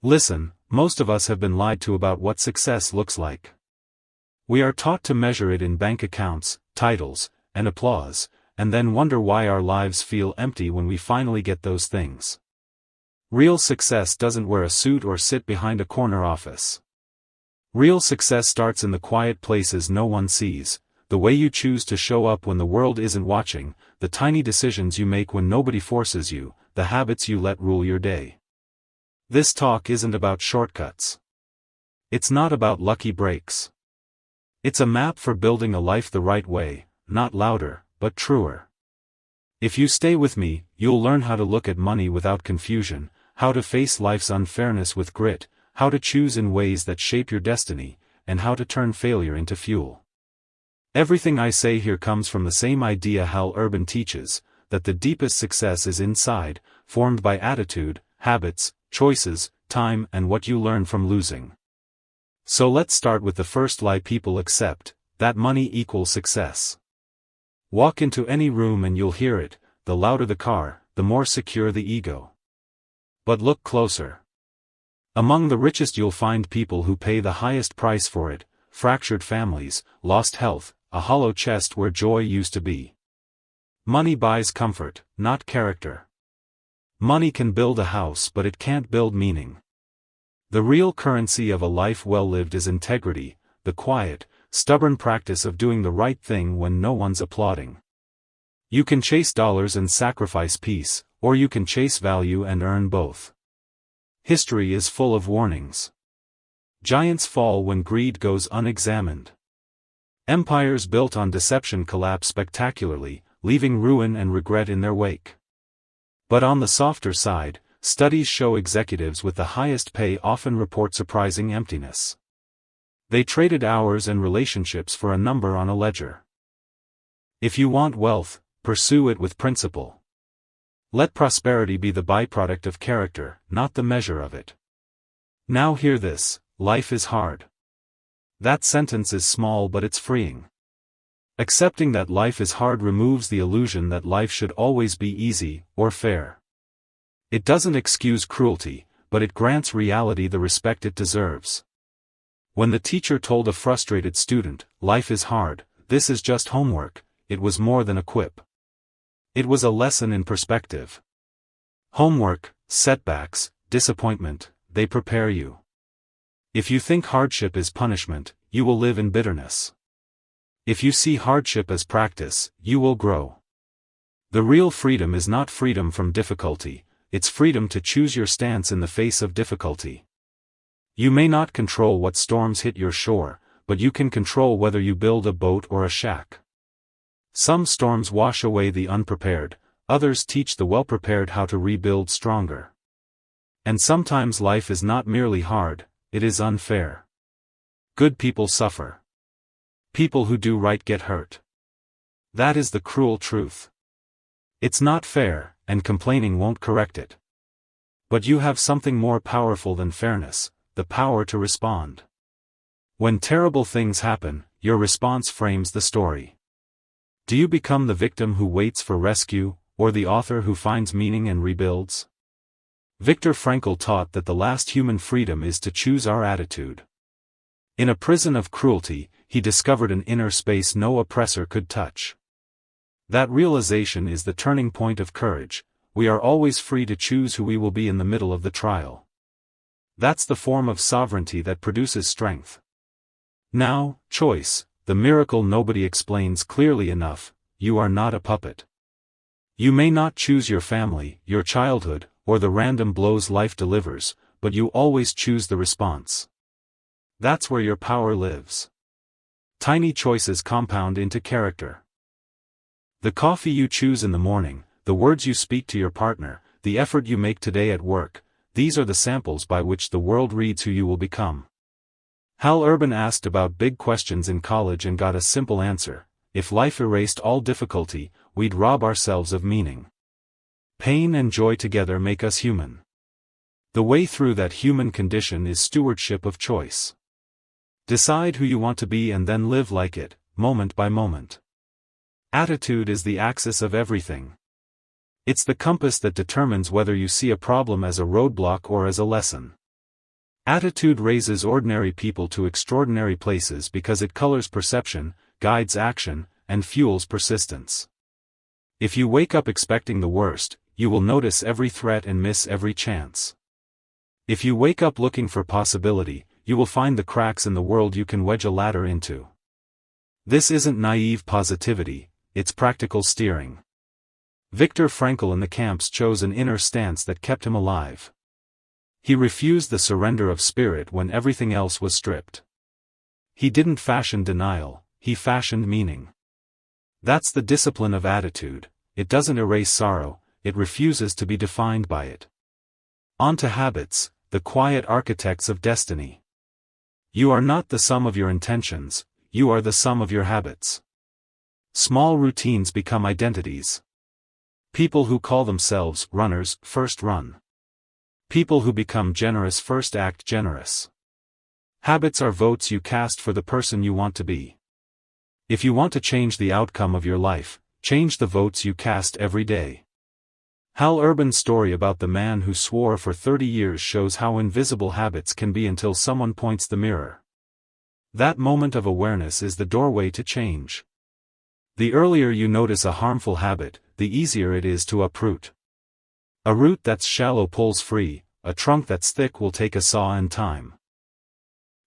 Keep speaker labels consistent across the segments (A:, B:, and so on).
A: Listen, most of us have been lied to about what success looks like. We are taught to measure it in bank accounts, titles, and applause, and then wonder why our lives feel empty when we finally get those things. Real success doesn't wear a suit or sit behind a corner office. Real success starts in the quiet places no one sees, the way you choose to show up when the world isn't watching, the tiny decisions you make when nobody forces you, the habits you let rule your day. This talk isn't about shortcuts. It's not about lucky breaks. It's a map for building a life the right way, not louder, but truer. If you stay with me, you'll learn how to look at money without confusion, how to face life's unfairness with grit, how to choose in ways that shape your destiny, and how to turn failure into fuel. Everything I say here comes from the same idea Hal Urban teaches, that the deepest success is inside, formed by attitude, habits, choices, time, and what you learn from losing. So let's start with the first lie people accept, that money equals success. Walk into any room and you'll hear it, the louder the car, the more secure the ego. But look closer. Among the richest you'll find people who pay the highest price for it, fractured families, lost health, a hollow chest where joy used to be. Money buys comfort, not character. Money can build a house but it can't build meaning. The real currency of a life well lived is integrity, the quiet, stubborn practice of doing the right thing when no one's applauding. You can chase dollars and sacrifice peace, or you can chase value and earn both. History is full of warnings. Giants fall when greed goes unexamined. Empires built on deception collapse spectacularly, leaving ruin and regret in their wake. But on the softer side, studies show executives with the highest pay often report surprising emptiness. They traded hours and relationships for a number on a ledger. If you want wealth, pursue it with principle. Let prosperity be the byproduct of character, not the measure of it. Now hear this, life is hard. That sentence is small but it's freeing. Accepting that life is hard removes the illusion that life should always be easy, or fair. It doesn't excuse cruelty, but it grants reality the respect it deserves. When the teacher told a frustrated student, "Life is hard, this is just homework," it was more than a quip. It was a lesson in perspective. Homework, setbacks, disappointment, they prepare you. If you think hardship is punishment, you will live in bitterness. If you see hardship as practice, you will grow. The real freedom is not freedom from difficulty, it's freedom to choose your stance in the face of difficulty. You may not control what storms hit your shore, but you can control whether you build a boat or a shack. Some storms wash away the unprepared, others teach the well-prepared how to rebuild stronger. And sometimes life is not merely hard, it is unfair. Good people suffer. People who do right get hurt. That is the cruel truth. It's not fair, and complaining won't correct it. But you have something more powerful than fairness, the power to respond. When terrible things happen, your response frames the story. Do you become the victim who waits for rescue, or the author who finds meaning and rebuilds? Viktor Frankl taught that the last human freedom is to choose our attitude. In a prison of cruelty, he discovered an inner space no oppressor could touch. That realization is the turning point of courage. We are always free to choose who we will be in the middle of the trial. That's the form of sovereignty that produces strength. Now, choice, the miracle nobody explains clearly enough. You are not a puppet. You may not choose your family, your childhood, or the random blows life delivers, but you always choose the response. That's where your power lives. Tiny choices compound into character. The coffee you choose in the morning, the words you speak to your partner, the effort you make today at work, these are the samples by which the world reads who you will become. Hal Urban asked about big questions in college and got a simple answer: if life erased all difficulty, we'd rob ourselves of meaning. Pain and joy together make us human. The way through that human condition is stewardship of choice. Decide who you want to be and then live like it, moment by moment. Attitude is the axis of everything. It's the compass that determines whether you see a problem as a roadblock or as a lesson. Attitude raises ordinary people to extraordinary places because it colors perception, guides action, and fuels persistence. If you wake up expecting the worst, you will notice every threat and miss every chance. If you wake up looking for possibility, you will find the cracks in the world you can wedge a ladder into. This isn't naive positivity, it's practical steering. Viktor Frankl in the camps chose an inner stance that kept him alive. He refused the surrender of spirit when everything else was stripped. He didn't fashion denial, he fashioned meaning. That's the discipline of attitude. It doesn't erase sorrow, it refuses to be defined by it. On to habits, the quiet architects of destiny. You are not the sum of your intentions, you are the sum of your habits. Small routines become identities. People who call themselves runners first run. People who become generous first act generous. Habits are votes you cast for the person you want to be. If you want to change the outcome of your life, change the votes you cast every day. Hal Urban's story about the man who swore for 30 years shows how invisible habits can be until someone points the mirror. That moment of awareness is the doorway to change. The earlier you notice a harmful habit, the easier it is to uproot. A root that's shallow pulls free, a trunk that's thick will take a saw and time.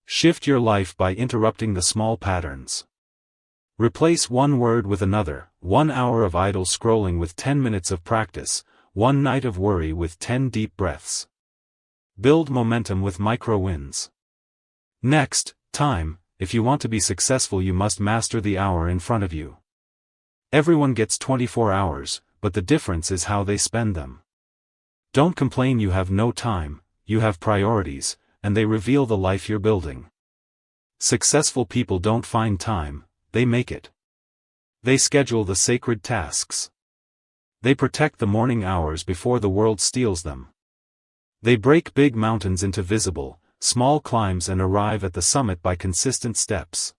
A: Shift your life by interrupting the small patterns. Replace one word with another, 1 hour of idle scrolling with 10 minutes of practice, 1 night of worry with 10 deep breaths. Build momentum with micro wins. Next, time. If you want to be successful, you must master the hour in front of you. Everyone gets 24 hours, but the difference is how they spend them. Don't complain you have no time, you have priorities, and they reveal the life you're building. Successful people don't find time, they make it. They schedule the sacred tasks. They protect the morning hours before the world steals them. They break big mountains into visible, small climbs and arrive at the summit by consistent steps.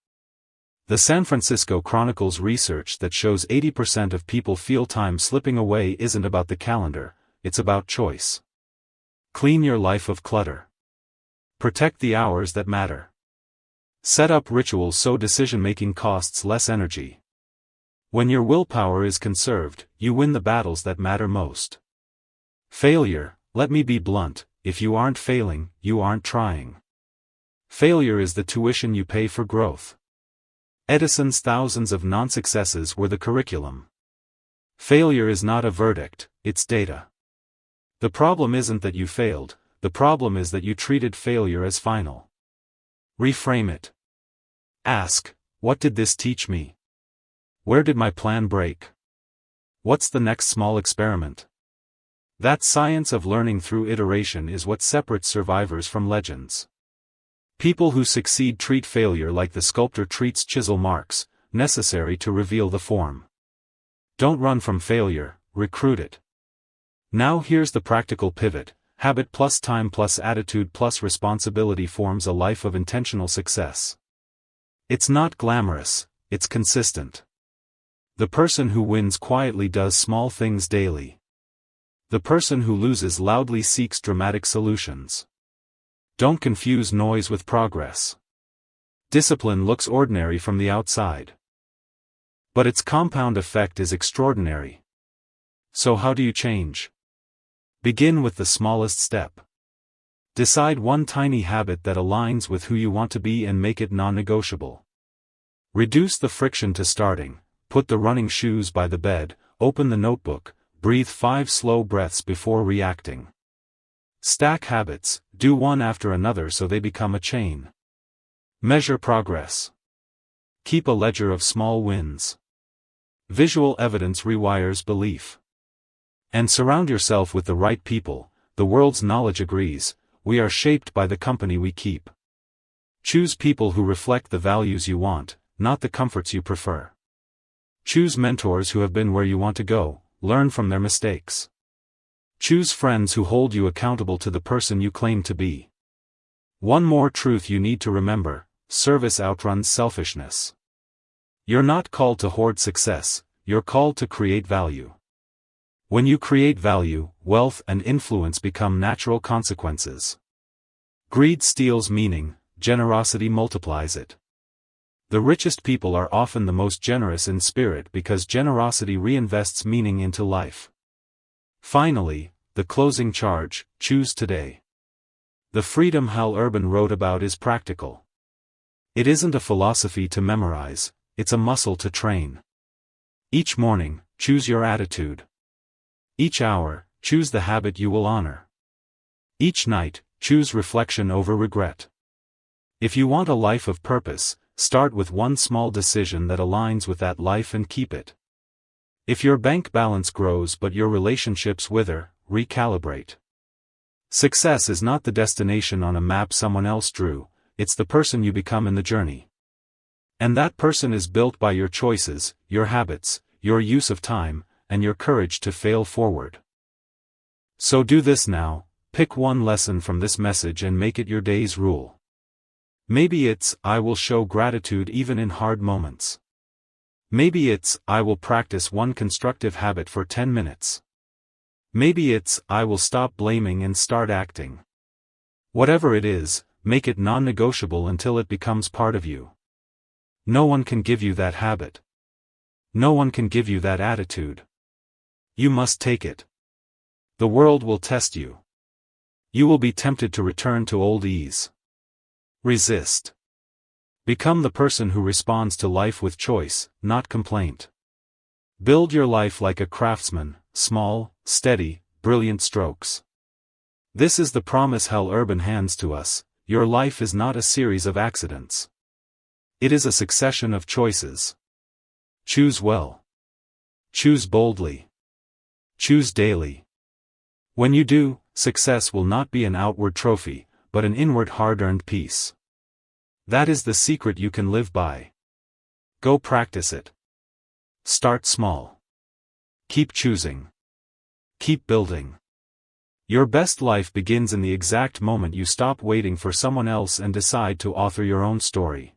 A: The San Francisco Chronicle's research that shows 80% of people feel time slipping away isn't about the calendar, it's about choice. Clean your life of clutter. Protect the hours that matter. Set up rituals so decision-making costs less energy. When your willpower is conserved, you win the battles that matter most. Failure, let me be blunt, if you aren't failing, you aren't trying. Failure is the tuition you pay for growth. Edison's thousands of non-successes were the curriculum. Failure is not a verdict, it's data. The problem isn't that you failed, the problem is that you treated failure as final. Reframe it. Ask, what did this teach me? Where did my plan break? What's the next small experiment? That science of learning through iteration is what separates survivors from legends. People who succeed treat failure like the sculptor treats chisel marks, necessary to reveal the form. Don't run from failure, recruit it. Now here's the practical pivot. Habit plus time plus attitude plus responsibility forms a life of intentional success. It's not glamorous, it's consistent. The person who wins quietly does small things daily. The person who loses loudly seeks dramatic solutions. Don't confuse noise with progress. Discipline looks ordinary from the outside, but its compound effect is extraordinary. So how do you change? Begin with the smallest step. Decide one tiny habit that aligns with who you want to be and make it non-negotiable. Reduce the friction to starting, put the running shoes by the bed, open the notebook, breathe 5 slow breaths before reacting. Stack habits, do one after another so they become a chain. Measure progress. Keep a ledger of small wins. Visual evidence rewires belief. And surround yourself with the right people. The world's knowledge agrees, we are shaped by the company we keep. Choose people who reflect the values you want, not the comforts you prefer. Choose mentors who have been where you want to go, learn from their mistakes. Choose friends who hold you accountable to the person you claim to be. One more truth you need to remember: service outruns selfishness. You're not called to hoard success, you're called to create value. When you create value, wealth and influence become natural consequences. Greed steals meaning, generosity multiplies it. The richest people are often the most generous in spirit because generosity reinvests meaning into life. Finally, the closing charge: choose today. The freedom Hal Urban wrote about is practical. It isn't a philosophy to memorize, it's a muscle to train. Each morning, choose your attitude. Each hour, choose the habit you will honor. Each night, choose reflection over regret. If you want a life of purpose, start with one small decision that aligns with that life and keep it. If your bank balance grows but your relationships wither, recalibrate. Success is not the destination on a map someone else drew, it's the person you become in the journey. And that person is built by your choices, your habits, your use of time, and your courage to fail forward. So do this now, pick one lesson from this message and make it your day's rule. Maybe it's, I will show gratitude even in hard moments. Maybe it's, I will practice one constructive habit for 10 minutes. Maybe it's, I will stop blaming and start acting. Whatever it is, make it non-negotiable until it becomes part of you. No one can give you that habit. No one can give you that attitude. You must take it. The world will test you. You will be tempted to return to old ease. Resist. Become the person who responds to life with choice, not complaint. Build your life like a craftsman, small, steady, brilliant strokes. This is the promise Hal Urban hands to us: your life is not a series of accidents. It is a succession of choices. Choose well. Choose boldly. Choose daily. When you do, success will not be an outward trophy, but an inward hard-earned peace. That is the secret you can live by. Go practice it. Start small. Keep choosing. Keep building. Your best life begins in the exact moment you stop waiting for someone else and decide to author your own story.